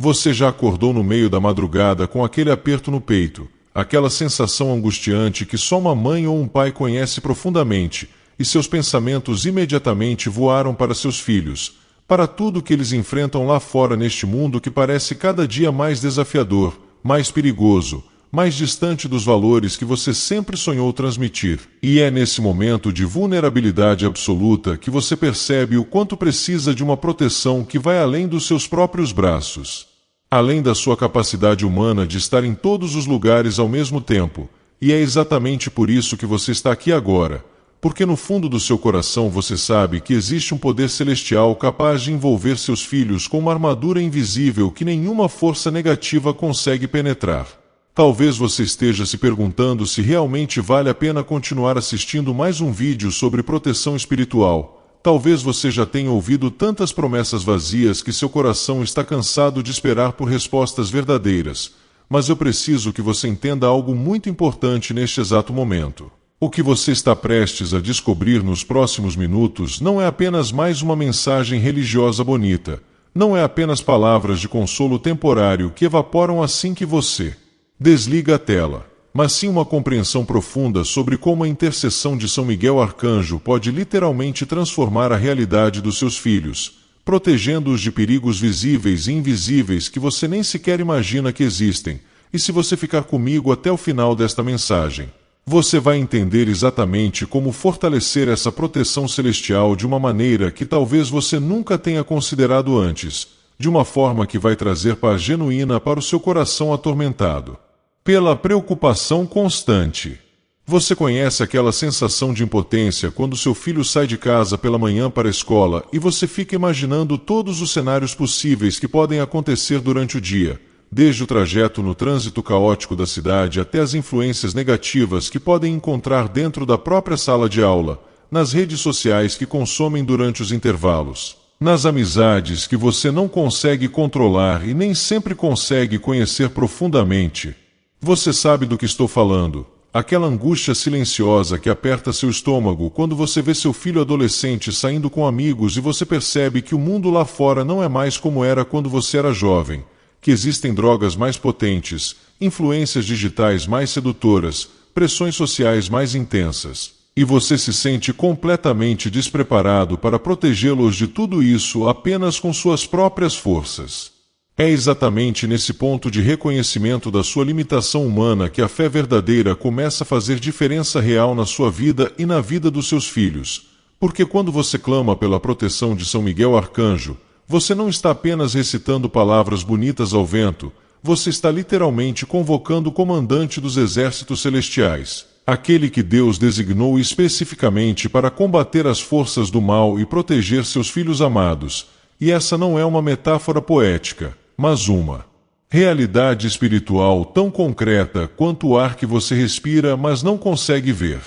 Você já acordou no meio da madrugada com aquele aperto no peito, aquela sensação angustiante que só uma mãe ou um pai conhece profundamente, e seus pensamentos imediatamente voaram para seus filhos, para tudo que eles enfrentam lá fora neste mundo que parece cada dia mais desafiador, mais perigoso, mais distante dos valores que você sempre sonhou transmitir. E é nesse momento de vulnerabilidade absoluta que você percebe o quanto precisa de uma proteção que vai além dos seus próprios braços. Além da sua capacidade humana de estar em todos os lugares ao mesmo tempo. E é exatamente por isso que você está aqui agora. Porque no fundo do seu coração você sabe que existe um poder celestial capaz de envolver seus filhos com uma armadura invisível que nenhuma força negativa consegue penetrar. Talvez você esteja se perguntando se realmente vale a pena continuar assistindo mais um vídeo sobre proteção espiritual. Talvez você já tenha ouvido tantas promessas vazias que seu coração está cansado de esperar por respostas verdadeiras. Mas eu preciso que você entenda algo muito importante neste exato momento. O que você está prestes a descobrir nos próximos minutos não é apenas mais uma mensagem religiosa bonita. Não é apenas palavras de consolo temporário que evaporam assim que você desliga a tela, mas sim uma compreensão profunda sobre como a intercessão de São Miguel Arcanjo pode literalmente transformar a realidade dos seus filhos, protegendo-os de perigos visíveis e invisíveis que você nem sequer imagina que existem. E se você ficar comigo até o final desta mensagem, você vai entender exatamente como fortalecer essa proteção celestial de uma maneira que talvez você nunca tenha considerado antes, de uma forma que vai trazer paz genuína para o seu coração atormentado pela preocupação constante. Você conhece aquela sensação de impotência quando seu filho sai de casa pela manhã para a escola e você fica imaginando todos os cenários possíveis que podem acontecer durante o dia, desde o trajeto no trânsito caótico da cidade até as influências negativas que podem encontrar dentro da própria sala de aula, nas redes sociais que consomem durante os intervalos, nas amizades que você não consegue controlar e nem sempre consegue conhecer profundamente. Você sabe do que estou falando. Aquela angústia silenciosa que aperta seu estômago quando você vê seu filho adolescente saindo com amigos e você percebe que o mundo lá fora não é mais como era quando você era jovem, que existem drogas mais potentes, influências digitais mais sedutoras, pressões sociais mais intensas. E você se sente completamente despreparado para protegê-los de tudo isso apenas com suas próprias forças. É exatamente nesse ponto de reconhecimento da sua limitação humana que a fé verdadeira começa a fazer diferença real na sua vida e na vida dos seus filhos. Porque quando você clama pela proteção de São Miguel Arcanjo, você não está apenas recitando palavras bonitas ao vento, você está literalmente convocando o comandante dos exércitos celestiais, aquele que Deus designou especificamente para combater as forças do mal e proteger seus filhos amados. E essa não é uma metáfora poética, mas uma realidade espiritual tão concreta quanto o ar que você respira, mas não consegue ver.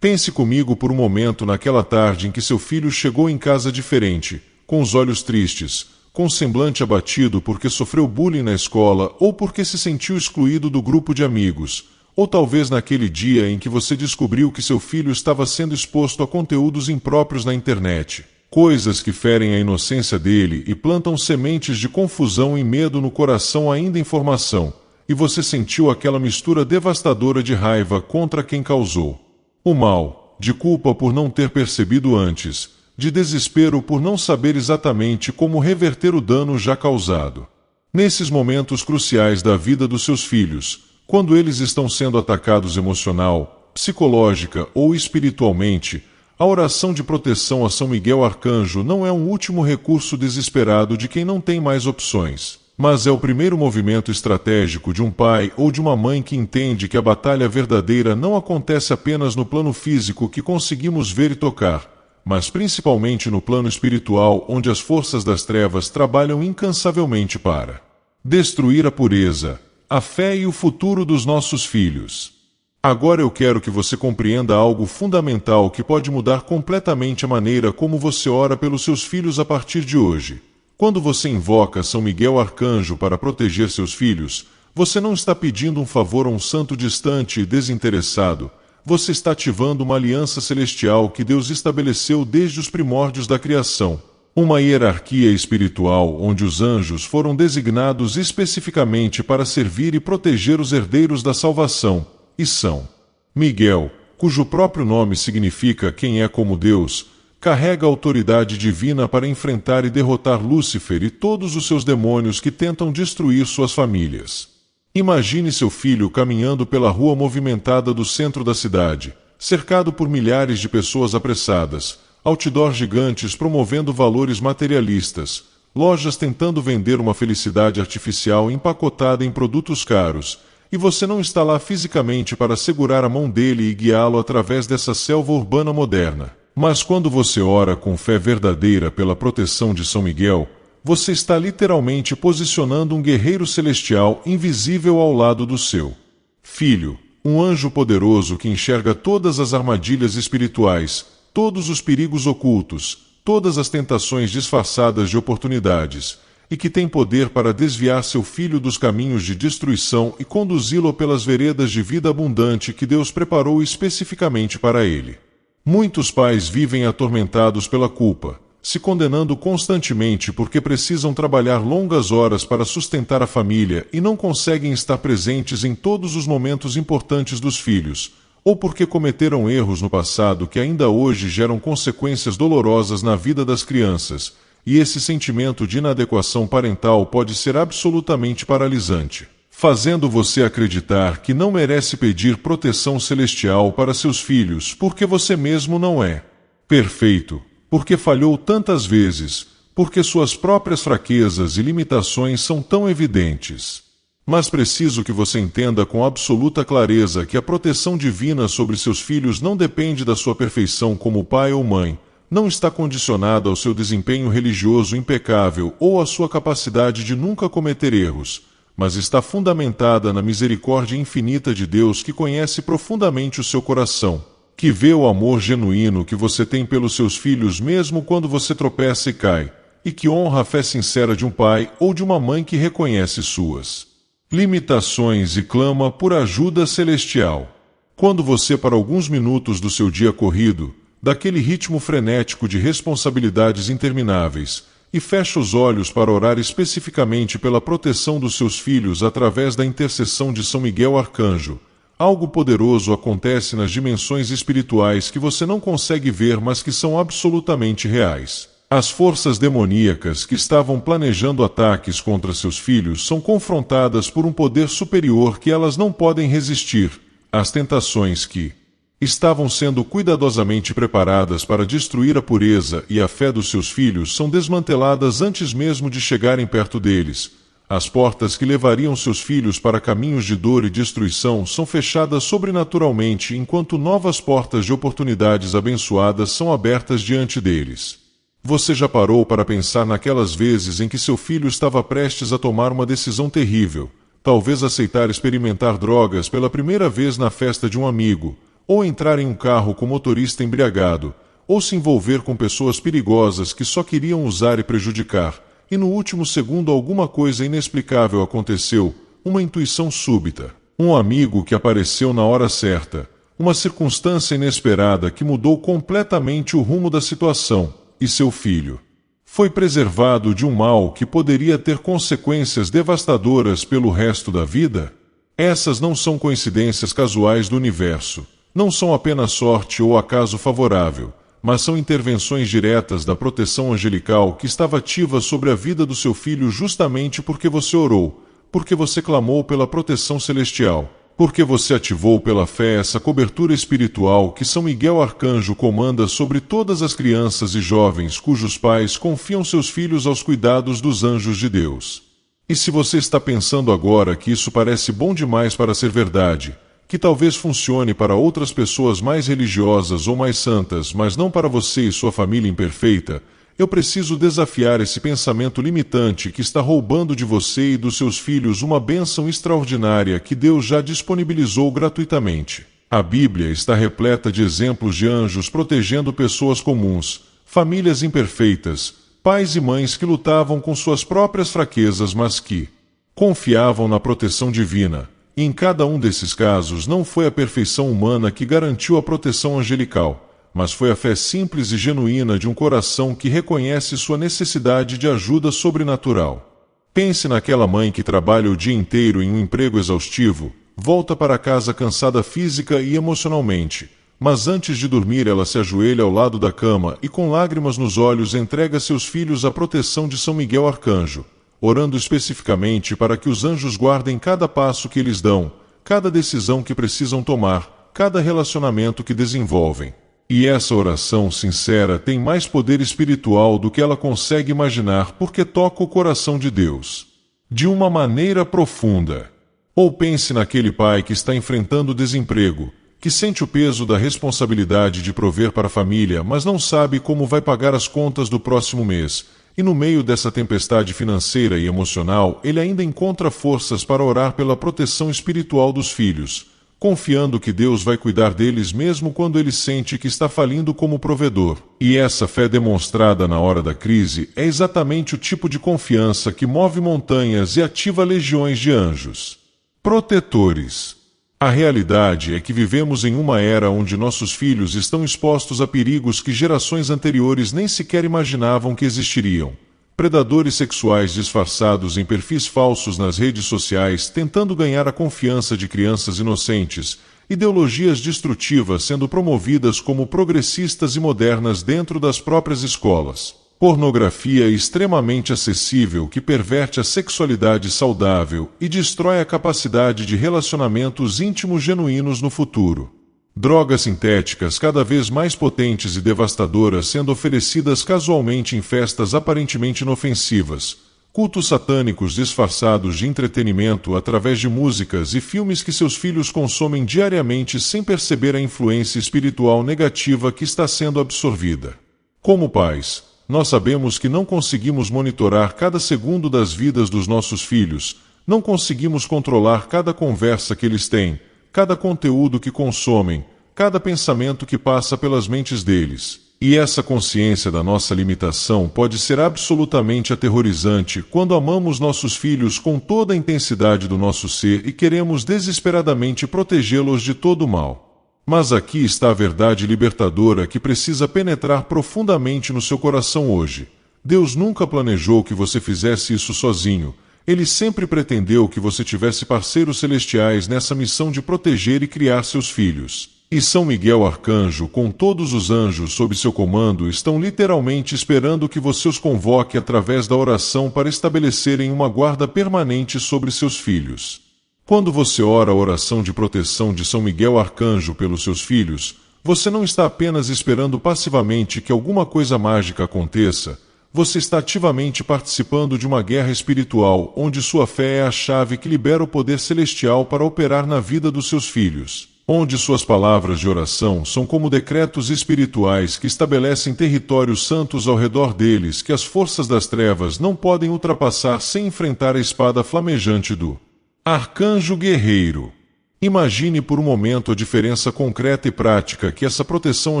Pense comigo por um momento naquela tarde em que seu filho chegou em casa diferente, com os olhos tristes, com o semblante abatido porque sofreu bullying na escola ou porque se sentiu excluído do grupo de amigos, ou talvez naquele dia em que você descobriu que seu filho estava sendo exposto a conteúdos impróprios na internet. Coisas que ferem a inocência dele e plantam sementes de confusão e medo no coração ainda em formação, e você sentiu aquela mistura devastadora de raiva contra quem causou o mal, de culpa por não ter percebido antes, de desespero por não saber exatamente como reverter o dano já causado. Nesses momentos cruciais da vida dos seus filhos, quando eles estão sendo atacados emocional, psicológica ou espiritualmente, a oração de proteção a São Miguel Arcanjo não é um último recurso desesperado de quem não tem mais opções, mas é o primeiro movimento estratégico de um pai ou de uma mãe que entende que a batalha verdadeira não acontece apenas no plano físico que conseguimos ver e tocar, mas principalmente no plano espiritual onde as forças das trevas trabalham incansavelmente para destruir a pureza, a fé e o futuro dos nossos filhos. Agora eu quero que você compreenda algo fundamental que pode mudar completamente a maneira como você ora pelos seus filhos a partir de hoje. Quando você invoca São Miguel Arcanjo para proteger seus filhos, você não está pedindo um favor a um santo distante e desinteressado. Você está ativando uma aliança celestial que Deus estabeleceu desde os primórdios da criação. Uma hierarquia espiritual onde os anjos foram designados especificamente para servir e proteger os herdeiros da salvação, e são Miguel, cujo próprio nome significa quem é como Deus, carrega a autoridade divina para enfrentar e derrotar Lúcifer e todos os seus demônios que tentam destruir suas famílias. Imagine seu filho caminhando pela rua movimentada do centro da cidade, cercado por milhares de pessoas apressadas, outdoors gigantes promovendo valores materialistas, lojas tentando vender uma felicidade artificial empacotada em produtos caros, e você não está lá fisicamente para segurar a mão dele e guiá-lo através dessa selva urbana moderna. Mas quando você ora com fé verdadeira pela proteção de São Miguel, você está literalmente posicionando um guerreiro celestial invisível ao lado do seu filho, um anjo poderoso que enxerga todas as armadilhas espirituais, todos os perigos ocultos, todas as tentações disfarçadas de oportunidades, e que tem poder para desviar seu filho dos caminhos de destruição e conduzi-lo pelas veredas de vida abundante que Deus preparou especificamente para ele. Muitos pais vivem atormentados pela culpa, se condenando constantemente porque precisam trabalhar longas horas para sustentar a família e não conseguem estar presentes em todos os momentos importantes dos filhos, ou porque cometeram erros no passado que ainda hoje geram consequências dolorosas na vida das crianças, e esse sentimento de inadequação parental pode ser absolutamente paralisante, fazendo você acreditar que não merece pedir proteção celestial para seus filhos porque você mesmo não é perfeito, porque falhou tantas vezes, porque suas próprias fraquezas e limitações são tão evidentes. Mas preciso que você entenda com absoluta clareza que a proteção divina sobre seus filhos não depende da sua perfeição como pai ou mãe, não está condicionada ao seu desempenho religioso impecável ou à sua capacidade de nunca cometer erros, mas está fundamentada na misericórdia infinita de Deus que conhece profundamente o seu coração, que vê o amor genuíno que você tem pelos seus filhos mesmo quando você tropeça e cai, e que honra a fé sincera de um pai ou de uma mãe que reconhece suas limitações e clama por ajuda celestial. Quando você para alguns minutos do seu dia corrido, daquele ritmo frenético de responsabilidades intermináveis, e fecha os olhos para orar especificamente pela proteção dos seus filhos através da intercessão de São Miguel Arcanjo, algo poderoso acontece nas dimensões espirituais que você não consegue ver, mas que são absolutamente reais. As forças demoníacas que estavam planejando ataques contra seus filhos são confrontadas por um poder superior que elas não podem resistir. As tentações que estavam sendo cuidadosamente preparadas para destruir a pureza e a fé dos seus filhos são desmanteladas antes mesmo de chegarem perto deles. As portas que levariam seus filhos para caminhos de dor e destruição são fechadas sobrenaturalmente enquanto novas portas de oportunidades abençoadas são abertas diante deles. Você já parou para pensar naquelas vezes em que seu filho estava prestes a tomar uma decisão terrível, talvez aceitar experimentar drogas pela primeira vez na festa de um amigo, ou entrar em um carro com motorista embriagado, ou se envolver com pessoas perigosas que só queriam usar e prejudicar, e no último segundo alguma coisa inexplicável aconteceu, uma intuição súbita, um amigo que apareceu na hora certa, uma circunstância inesperada que mudou completamente o rumo da situação, e seu filho foi preservado de um mal que poderia ter consequências devastadoras pelo resto da vida? Essas não são coincidências casuais do universo. Não são apenas sorte ou acaso favorável, mas são intervenções diretas da proteção angelical que estava ativa sobre a vida do seu filho justamente porque você orou, porque você clamou pela proteção celestial, porque você ativou pela fé essa cobertura espiritual que São Miguel Arcanjo comanda sobre todas as crianças e jovens cujos pais confiam seus filhos aos cuidados dos anjos de Deus. E se você está pensando agora que isso parece bom demais para ser verdade, que talvez funcione para outras pessoas mais religiosas ou mais santas, mas não para você e sua família imperfeita, eu preciso desafiar esse pensamento limitante que está roubando de você e dos seus filhos uma bênção extraordinária que Deus já disponibilizou gratuitamente. A Bíblia está repleta de exemplos de anjos protegendo pessoas comuns, famílias imperfeitas, pais e mães que lutavam com suas próprias fraquezas, mas que confiavam na proteção divina. E em cada um desses casos não foi a perfeição humana que garantiu a proteção angelical, mas foi a fé simples e genuína de um coração que reconhece sua necessidade de ajuda sobrenatural. Pense naquela mãe que trabalha o dia inteiro em um emprego exaustivo, volta para casa cansada física e emocionalmente, mas antes de dormir ela se ajoelha ao lado da cama e com lágrimas nos olhos entrega seus filhos à proteção de São Miguel Arcanjo, orando especificamente para que os anjos guardem cada passo que eles dão, cada decisão que precisam tomar, cada relacionamento que desenvolvem. E essa oração sincera tem mais poder espiritual do que ela consegue imaginar porque toca o coração de Deus de uma maneira profunda. Ou pense naquele pai que está enfrentando o desemprego, que sente o peso da responsabilidade de prover para a família, mas não sabe como vai pagar as contas do próximo mês, e no meio dessa tempestade financeira e emocional, ele ainda encontra forças para orar pela proteção espiritual dos filhos, confiando que Deus vai cuidar deles mesmo quando ele sente que está falindo como provedor. E essa fé demonstrada na hora da crise é exatamente o tipo de confiança que move montanhas e ativa legiões de anjos protetores. A realidade é que vivemos em uma era onde nossos filhos estão expostos a perigos que gerações anteriores nem sequer imaginavam que existiriam. Predadores sexuais disfarçados em perfis falsos nas redes sociais tentando ganhar a confiança de crianças inocentes, ideologias destrutivas sendo promovidas como progressistas e modernas dentro das próprias escolas. Pornografia extremamente acessível que perverte a sexualidade saudável e destrói a capacidade de relacionamentos íntimos genuínos no futuro. Drogas sintéticas cada vez mais potentes e devastadoras sendo oferecidas casualmente em festas aparentemente inofensivas. Cultos satânicos disfarçados de entretenimento através de músicas e filmes que seus filhos consomem diariamente sem perceber a influência espiritual negativa que está sendo absorvida. Como pais, nós sabemos que não conseguimos monitorar cada segundo das vidas dos nossos filhos, não conseguimos controlar cada conversa que eles têm, cada conteúdo que consomem, cada pensamento que passa pelas mentes deles. E essa consciência da nossa limitação pode ser absolutamente aterrorizante quando amamos nossos filhos com toda a intensidade do nosso ser e queremos desesperadamente protegê-los de todo o mal. Mas aqui está a verdade libertadora que precisa penetrar profundamente no seu coração hoje. Deus nunca planejou que você fizesse isso sozinho. Ele sempre pretendeu que você tivesse parceiros celestiais nessa missão de proteger e criar seus filhos. E São Miguel Arcanjo, com todos os anjos sob seu comando, estão literalmente esperando que você os convoque através da oração para estabelecerem uma guarda permanente sobre seus filhos. Quando você ora a oração de proteção de São Miguel Arcanjo pelos seus filhos, você não está apenas esperando passivamente que alguma coisa mágica aconteça, você está ativamente participando de uma guerra espiritual onde sua fé é a chave que libera o poder celestial para operar na vida dos seus filhos, onde suas palavras de oração são como decretos espirituais que estabelecem territórios santos ao redor deles que as forças das trevas não podem ultrapassar sem enfrentar a espada flamejante do Arcanjo Guerreiro. Imagine por um momento a diferença concreta e prática que essa proteção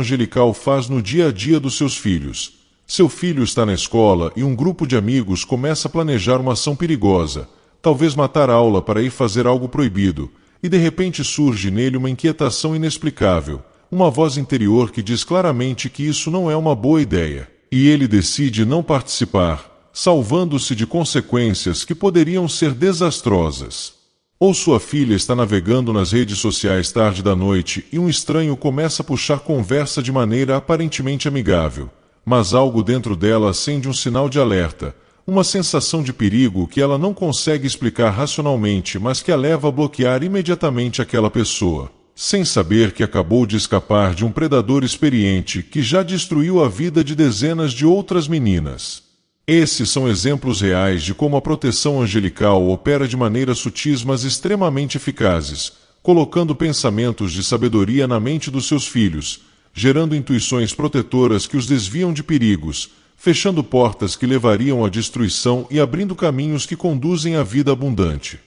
angelical faz no dia a dia dos seus filhos. Seu filho está na escola e um grupo de amigos começa a planejar uma ação perigosa, talvez matar a aula para ir fazer algo proibido, e de repente surge nele uma inquietação inexplicável, uma voz interior que diz claramente que isso não é uma boa ideia, e ele decide não participar, salvando-se de consequências que poderiam ser desastrosas. Ou sua filha está navegando nas redes sociais tarde da noite e um estranho começa a puxar conversa de maneira aparentemente amigável, mas algo dentro dela acende um sinal de alerta, uma sensação de perigo que ela não consegue explicar racionalmente, mas que a leva a bloquear imediatamente aquela pessoa, sem saber que acabou de escapar de um predador experiente que já destruiu a vida de dezenas de outras meninas. Esses são exemplos reais de como a proteção angelical opera de maneiras sutis mas extremamente eficazes, colocando pensamentos de sabedoria na mente dos seus filhos, gerando intuições protetoras que os desviam de perigos, fechando portas que levariam à destruição e abrindo caminhos que conduzem à vida abundante.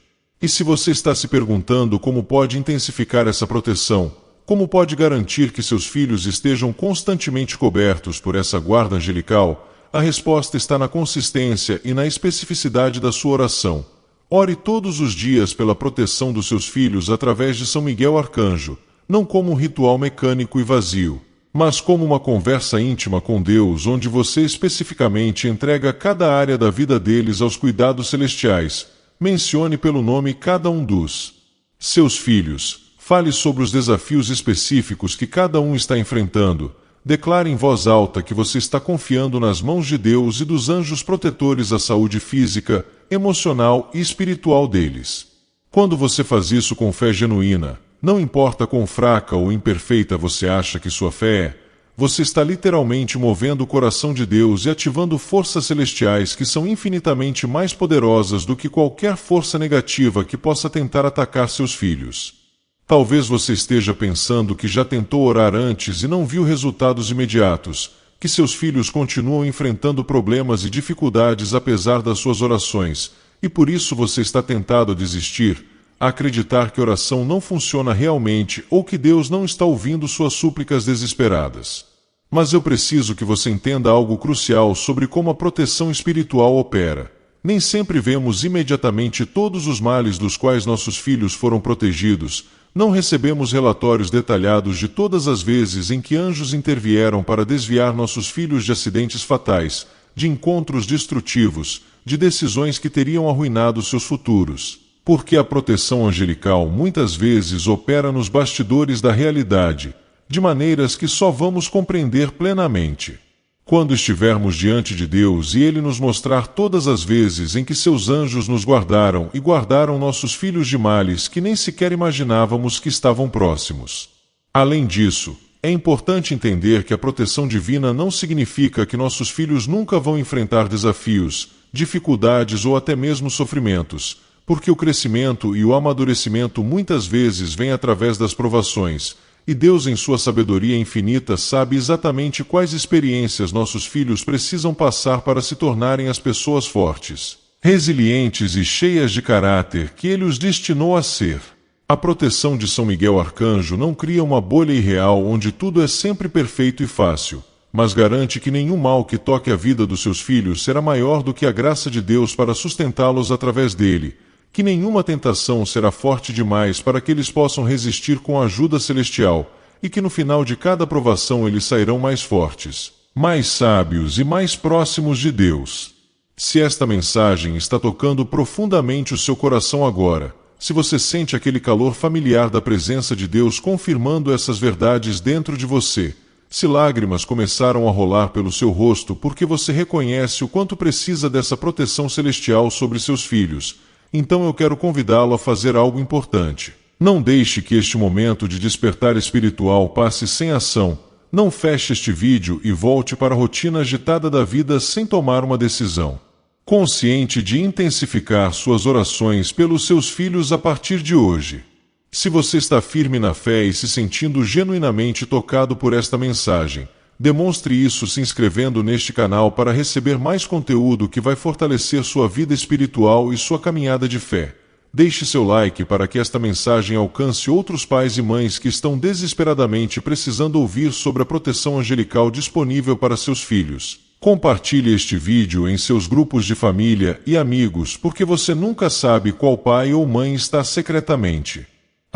E se você está se perguntando como pode intensificar essa proteção, como pode garantir que seus filhos estejam constantemente cobertos por essa guarda angelical, a resposta está na consistência e na especificidade da sua oração. Ore todos os dias pela proteção dos seus filhos através de São Miguel Arcanjo, não como um ritual mecânico e vazio, mas como uma conversa íntima com Deus, onde você especificamente entrega cada área da vida deles aos cuidados celestiais. Mencione pelo nome cada um dos seus filhos. Fale sobre os desafios específicos que cada um está enfrentando. Declare em voz alta que você está confiando nas mãos de Deus e dos anjos protetores a saúde física, emocional e espiritual deles. Quando você faz isso com fé genuína, não importa quão fraca ou imperfeita você acha que sua fé é, você está literalmente movendo o coração de Deus e ativando forças celestiais que são infinitamente mais poderosas do que qualquer força negativa que possa tentar atacar seus filhos. Talvez você esteja pensando que já tentou orar antes e não viu resultados imediatos, que seus filhos continuam enfrentando problemas e dificuldades apesar das suas orações, e por isso você está tentado a desistir, a acreditar que oração não funciona realmente ou que Deus não está ouvindo suas súplicas desesperadas. Mas eu preciso que você entenda algo crucial sobre como a proteção espiritual opera. Nem sempre vemos imediatamente todos os males dos quais nossos filhos foram protegidos. Não recebemos relatórios detalhados de todas as vezes em que anjos intervieram para desviar nossos filhos de acidentes fatais, de encontros destrutivos, de decisões que teriam arruinado seus futuros. Porque a proteção angelical muitas vezes opera nos bastidores da realidade, de maneiras que só vamos compreender plenamente quando estivermos diante de Deus e Ele nos mostrar todas as vezes em que seus anjos nos guardaram e guardaram nossos filhos de males que nem sequer imaginávamos que estavam próximos. Além disso, é importante entender que a proteção divina não significa que nossos filhos nunca vão enfrentar desafios, dificuldades ou até mesmo sofrimentos, porque o crescimento e o amadurecimento muitas vezes vêm através das provações, e Deus, em sua sabedoria infinita, sabe exatamente quais experiências nossos filhos precisam passar para se tornarem as pessoas fortes, resilientes e cheias de caráter que Ele os destinou a ser. A proteção de São Miguel Arcanjo não cria uma bolha irreal onde tudo é sempre perfeito e fácil, mas garante que nenhum mal que toque a vida dos seus filhos será maior do que a graça de Deus para sustentá-los através dele, que nenhuma tentação será forte demais para que eles possam resistir com a ajuda celestial, e que no final de cada provação eles sairão mais fortes, mais sábios e mais próximos de Deus. Se esta mensagem está tocando profundamente o seu coração agora, se você sente aquele calor familiar da presença de Deus confirmando essas verdades dentro de você, se lágrimas começaram a rolar pelo seu rosto porque você reconhece o quanto precisa dessa proteção celestial sobre seus filhos, então eu quero convidá-lo a fazer algo importante. Não deixe que este momento de despertar espiritual passe sem ação. Não feche este vídeo e volte para a rotina agitada da vida sem tomar uma decisão consciente de intensificar suas orações pelos seus filhos a partir de hoje. Se você está firme na fé e se sentindo genuinamente tocado por esta mensagem, demonstre isso se inscrevendo neste canal para receber mais conteúdo que vai fortalecer sua vida espiritual e sua caminhada de fé. Deixe seu like para que esta mensagem alcance outros pais e mães que estão desesperadamente precisando ouvir sobre a proteção angelical disponível para seus filhos. Compartilhe este vídeo em seus grupos de família e amigos, porque você nunca sabe qual pai ou mãe está secretamente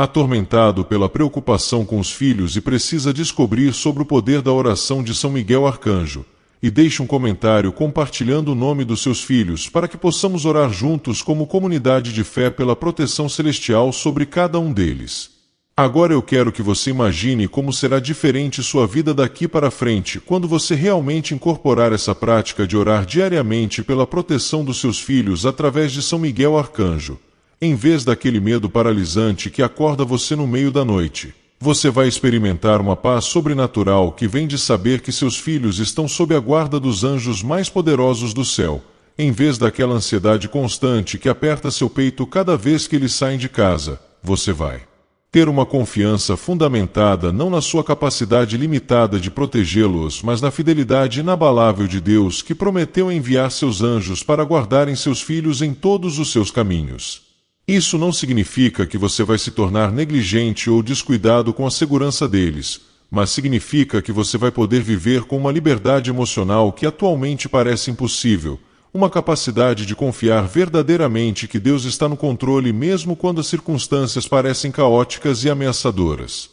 atormentado pela preocupação com os filhos e precisa descobrir sobre o poder da oração de São Miguel Arcanjo. E deixe um comentário compartilhando o nome dos seus filhos para que possamos orar juntos como comunidade de fé pela proteção celestial sobre cada um deles. Agora eu quero que você imagine como será diferente sua vida daqui para frente quando você realmente incorporar essa prática de orar diariamente pela proteção dos seus filhos através de São Miguel Arcanjo. Em vez daquele medo paralisante que acorda você no meio da noite, você vai experimentar uma paz sobrenatural que vem de saber que seus filhos estão sob a guarda dos anjos mais poderosos do céu, em vez daquela ansiedade constante que aperta seu peito cada vez que eles saem de casa. Você vai ter uma confiança fundamentada não na sua capacidade limitada de protegê-los, mas na fidelidade inabalável de Deus que prometeu enviar seus anjos para guardarem seus filhos em todos os seus caminhos. Isso não significa que você vai se tornar negligente ou descuidado com a segurança deles, mas significa que você vai poder viver com uma liberdade emocional que atualmente parece impossível, uma capacidade de confiar verdadeiramente que Deus está no controle mesmo quando as circunstâncias parecem caóticas e ameaçadoras.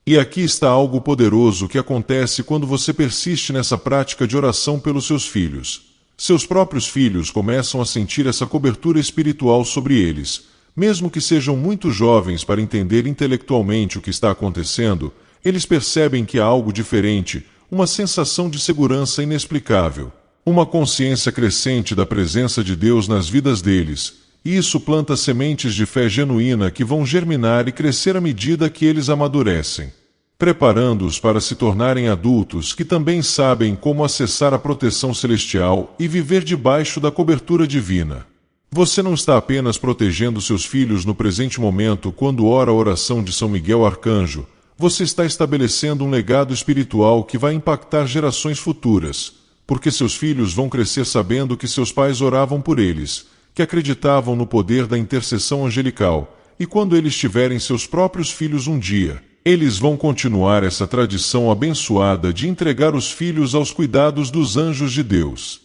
E aqui está algo poderoso que acontece quando você persiste nessa prática de oração pelos seus filhos. Seus próprios filhos começam a sentir essa cobertura espiritual sobre eles. Mesmo que sejam muito jovens para entender intelectualmente o que está acontecendo, eles percebem que há algo diferente, uma sensação de segurança inexplicável, uma consciência crescente da presença de Deus nas vidas deles, e isso planta sementes de fé genuína que vão germinar e crescer à medida que eles amadurecem, preparando-os para se tornarem adultos que também sabem como acessar a proteção celestial e viver debaixo da cobertura divina. Você não está apenas protegendo seus filhos no presente momento quando ora a oração de São Miguel Arcanjo, você está estabelecendo um legado espiritual que vai impactar gerações futuras, porque seus filhos vão crescer sabendo que seus pais oravam por eles, que acreditavam no poder da intercessão angelical, e quando eles tiverem seus próprios filhos um dia, eles vão continuar essa tradição abençoada de entregar os filhos aos cuidados dos anjos de Deus.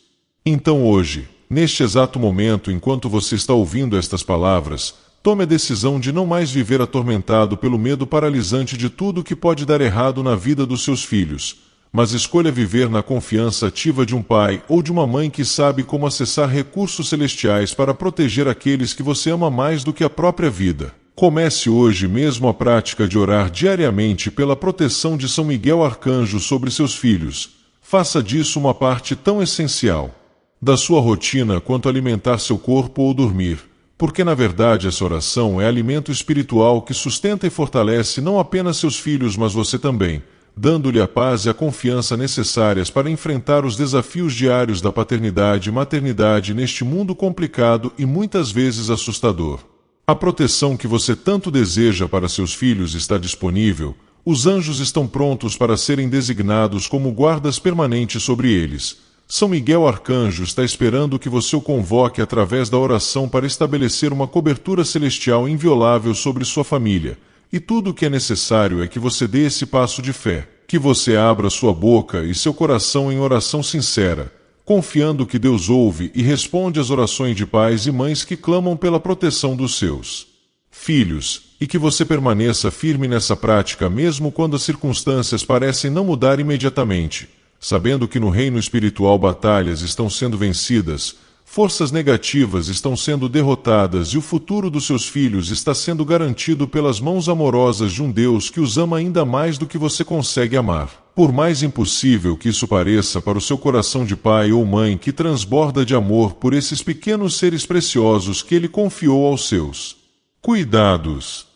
Então hoje, neste exato momento, enquanto você está ouvindo estas palavras, tome a decisão de não mais viver atormentado pelo medo paralisante de tudo que pode dar errado na vida dos seus filhos, mas escolha viver na confiança ativa de um pai ou de uma mãe que sabe como acessar recursos celestiais para proteger aqueles que você ama mais do que a própria vida. Comece hoje mesmo a prática de orar diariamente pela proteção de São Miguel Arcanjo sobre seus filhos. Faça disso uma parte tão essencial da sua rotina quanto alimentar seu corpo ou dormir, porque na verdade essa oração é alimento espiritual que sustenta e fortalece não apenas seus filhos, mas você também, dando-lhe a paz e a confiança necessárias para enfrentar os desafios diários da paternidade e maternidade neste mundo complicado e muitas vezes assustador. A proteção que você tanto deseja para seus filhos está disponível, os anjos estão prontos para serem designados como guardas permanentes sobre eles. São Miguel Arcanjo está esperando que você o convoque através da oração para estabelecer uma cobertura celestial inviolável sobre sua família, e tudo o que é necessário é que você dê esse passo de fé, que você abra sua boca e seu coração em oração sincera, confiando que Deus ouve e responde às orações de pais e mães que clamam pela proteção dos seus filhos, e que você permaneça firme nessa prática mesmo quando as circunstâncias parecem não mudar imediatamente, sabendo que no reino espiritual batalhas estão sendo vencidas, forças negativas estão sendo derrotadas e o futuro dos seus filhos está sendo garantido pelas mãos amorosas de um Deus que os ama ainda mais do que você consegue amar. Por mais impossível que isso pareça para o seu coração de pai ou mãe que transborda de amor por esses pequenos seres preciosos que ele confiou aos seus cuidados.